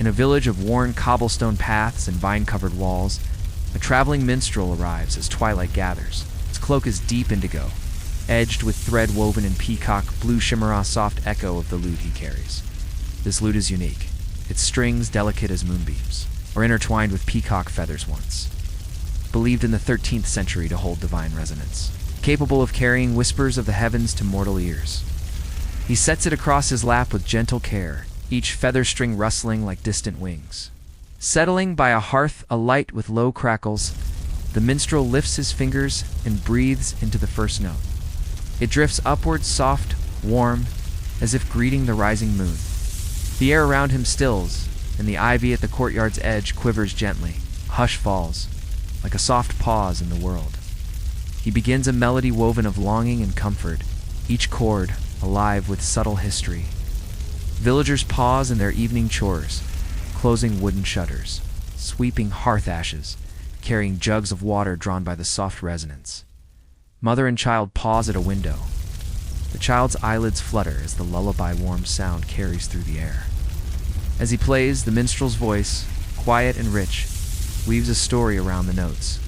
In a village of worn cobblestone paths and vine-covered walls, a traveling minstrel arrives as twilight gathers. Its cloak is deep indigo, edged with thread woven in peacock blue shimmer, soft echo of the lute he carries. This lute is unique. Its strings, delicate as moonbeams, are intertwined with peacock feathers once, believed in the 13th century to hold divine resonance, capable of carrying whispers of the heavens to mortal ears. He sets it across his lap with gentle care, each feather string rustling like distant wings. Settling by a hearth alight with low crackles, the minstrel lifts his fingers and breathes into the first note. It drifts upward, soft, warm, as if greeting the rising moon. The air around him stills, and the ivy at the courtyard's edge quivers gently. Hush falls, like a soft pause in the world. He begins a melody woven of longing and comfort, each chord alive with subtle history. Villagers pause in their evening chores, closing wooden shutters, sweeping hearth ashes, carrying jugs of water drawn by the soft resonance. Mother and child pause at a window. The child's eyelids flutter as the lullaby-warm sound carries through the air. As he plays, the minstrel's voice, quiet and rich, weaves a story around the notes.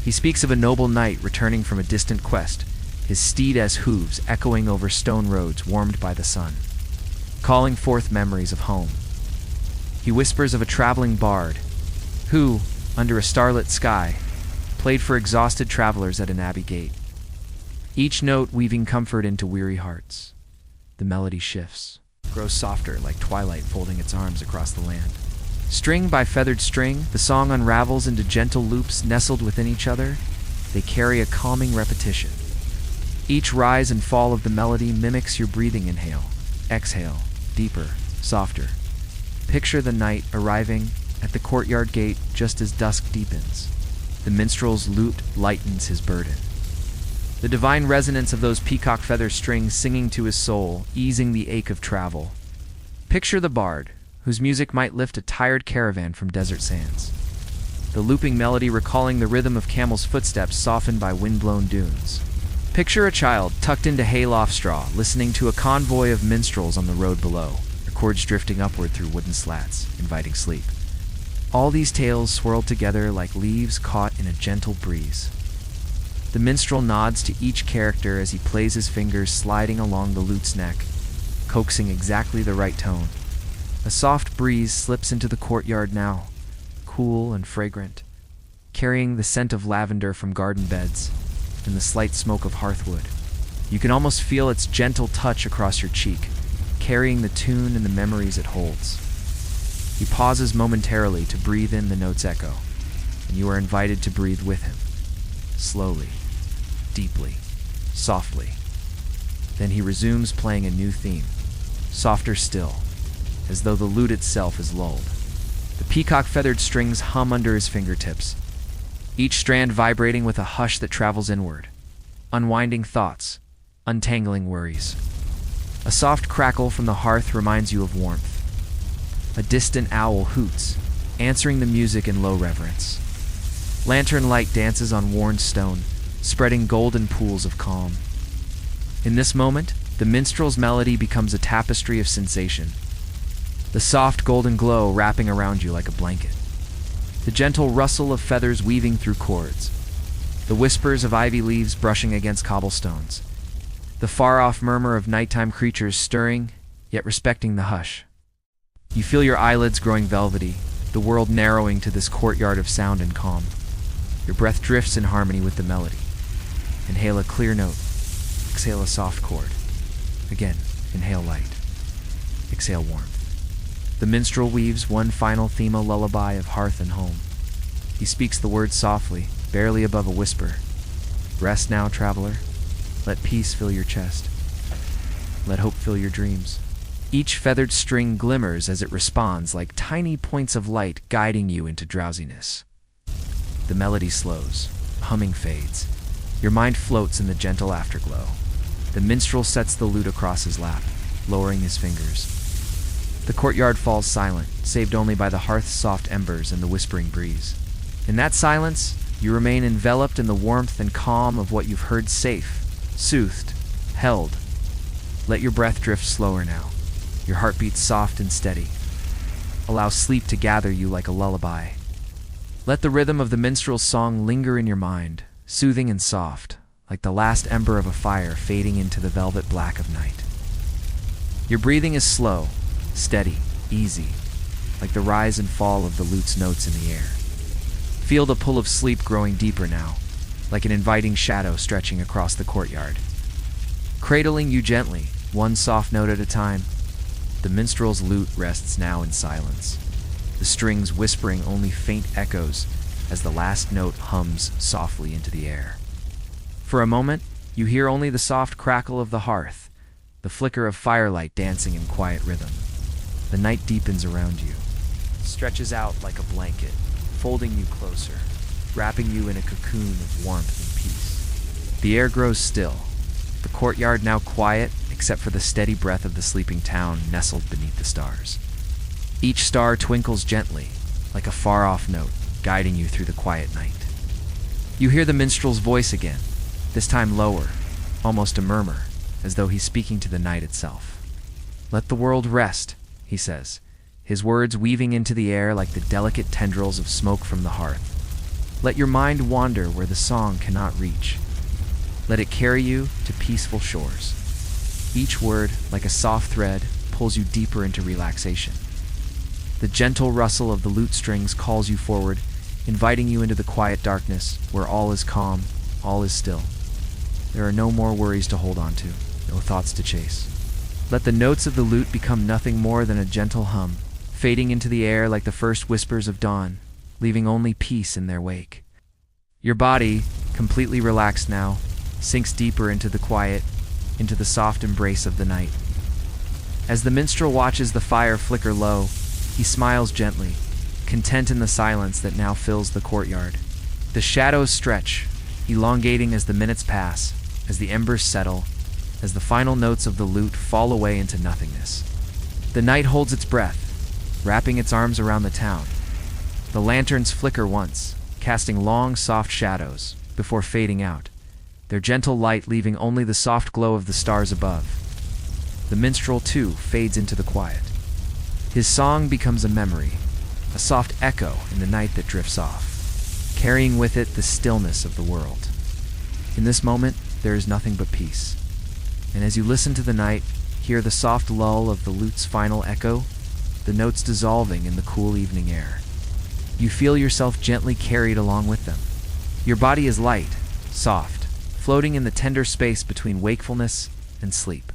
He speaks of a noble knight returning from a distant quest, his steed as hooves echoing over stone roads warmed by the sun, calling forth memories of home. He whispers of a traveling bard who, under a starlit sky, played for exhausted travelers at an abbey gate, each note weaving comfort into weary hearts. The melody shifts, grows softer like twilight folding its arms across the land. String by feathered string, the song unravels into gentle loops nestled within each other. They carry a calming repetition. Each rise and fall of the melody mimics your breathing. Inhale, exhale, deeper, softer. Picture the knight arriving at the courtyard gate just as dusk deepens. The minstrel's lute lightens his burden. The divine resonance of those peacock feather strings singing to his soul, easing the ache of travel. Picture the bard, whose music might lift a tired caravan from desert sands. The looping melody recalling the rhythm of camels' footsteps softened by wind-blown dunes. Picture a child tucked into hayloft straw, listening to a convoy of minstrels on the road below, their chords drifting upward through wooden slats, inviting sleep. All these tales swirl together like leaves caught in a gentle breeze. The minstrel nods to each character as he plays his fingers sliding along the lute's neck, coaxing exactly the right tone. A soft breeze slips into the courtyard now, cool and fragrant, carrying the scent of lavender from garden beds and the slight smoke of hearthwood. You can almost feel its gentle touch across your cheek, carrying the tune and the memories it holds. He pauses momentarily to breathe in the note's echo, and you are invited to breathe with him, slowly, deeply, softly. Then he resumes playing a new theme, softer still, as though the lute itself is lulled. The peacock-feathered strings hum under his fingertips, each strand vibrating with a hush that travels inward, unwinding thoughts, untangling worries. A soft crackle from the hearth reminds you of warmth. A distant owl hoots, answering the music in low reverence. Lantern light dances on worn stone, spreading golden pools of calm. In this moment, the minstrel's melody becomes a tapestry of sensation, the soft golden glow wrapping around you like a blanket. The gentle rustle of feathers weaving through chords, the whispers of ivy leaves brushing against cobblestones, the far-off murmur of nighttime creatures stirring, yet respecting the hush. You feel your eyelids growing velvety, the world narrowing to this courtyard of sound and calm. Your breath drifts in harmony with the melody. Inhale a clear note, exhale a soft chord. Again, inhale light, exhale warmth. The minstrel weaves one final theme, a lullaby of hearth and home. He speaks the words softly, barely above a whisper. Rest now, traveler. Let peace fill your chest. Let hope fill your dreams. Each feathered string glimmers as it responds like tiny points of light guiding you into drowsiness. The melody slows, humming fades. Your mind floats in the gentle afterglow. The minstrel sets the lute across his lap, lowering his fingers. The courtyard falls silent, saved only by the hearth's soft embers and the whispering breeze. In that silence, you remain enveloped in the warmth and calm of what you've heard, safe, soothed, held. Let your breath drift slower now, your heartbeat soft and steady. Allow sleep to gather you like a lullaby. Let the rhythm of the minstrel's song linger in your mind, soothing and soft, like the last ember of a fire fading into the velvet black of night. Your breathing is slow, steady, easy, like the rise and fall of the lute's notes in the air. Feel the pull of sleep growing deeper now, like an inviting shadow stretching across the courtyard. Cradling you gently, one soft note at a time, the minstrel's lute rests now in silence, the strings whispering only faint echoes as the last note hums softly into the air. For a moment, you hear only the soft crackle of the hearth, the flicker of firelight dancing in quiet rhythm. The night deepens around you, stretches out like a blanket, folding you closer, wrapping you in a cocoon of warmth and peace. The air grows still, the courtyard now quiet except for the steady breath of the sleeping town nestled beneath the stars. Each star twinkles gently, like a far-off note, guiding you through the quiet night. You hear the minstrel's voice again, this time lower, almost a murmur, as though he's speaking to the night itself. "Let the world rest," he says, his words weaving into the air like the delicate tendrils of smoke from the hearth. "Let your mind wander where the song cannot reach. Let it carry you to peaceful shores." Each word, like a soft thread, pulls you deeper into relaxation. The gentle rustle of the lute strings calls you forward, inviting you into the quiet darkness where all is calm, all is still. There are no more worries to hold on to, no thoughts to chase. Let the notes of the lute become nothing more than a gentle hum, fading into the air like the first whispers of dawn, leaving only peace in their wake. Your body, completely relaxed now, sinks deeper into the quiet, into the soft embrace of the night. As the minstrel watches the fire flicker low, he smiles gently, content in the silence that now fills the courtyard. The shadows stretch, elongating as the minutes pass, as the embers settle, as the final notes of the lute fall away into nothingness. The night holds its breath, wrapping its arms around the town. The lanterns flicker once, casting long, soft shadows, before fading out, their gentle light leaving only the soft glow of the stars above. The minstrel, too, fades into the quiet. His song becomes a memory, a soft echo in the night that drifts off, carrying with it the stillness of the world. In this moment, there is nothing but peace. And as you listen to the night, hear the soft lull of the lute's final echo, the notes dissolving in the cool evening air. You feel yourself gently carried along with them. Your body is light, soft, floating in the tender space between wakefulness and sleep.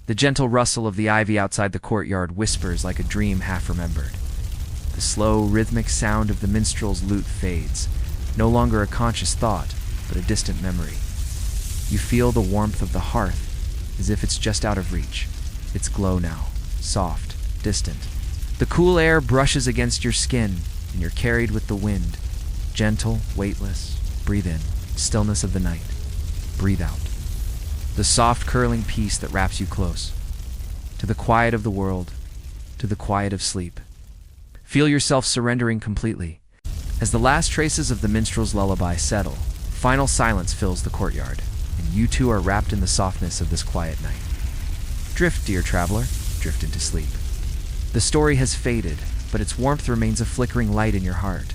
The gentle rustle of the ivy outside the courtyard whispers like a dream half-remembered. The slow, rhythmic sound of the minstrel's lute fades, no longer a conscious thought, but a distant memory. You feel the warmth of the hearth, as if it's just out of reach, its glow now, soft, distant. The cool air brushes against your skin, and you're carried with the wind, gentle, weightless. Breathe in, stillness of the night. Breathe out, the soft curling peace that wraps you close, to the quiet of the world, to the quiet of sleep. Feel yourself surrendering completely. As the last traces of the minstrel's lullaby settle, final silence fills the courtyard, and you too are wrapped in the softness of this quiet night. Drift, dear traveler, drift into sleep. The story has faded, but its warmth remains a flickering light in your heart,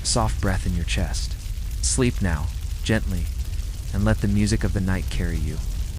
a soft breath in your chest. Sleep now, gently, and let the music of the night carry you.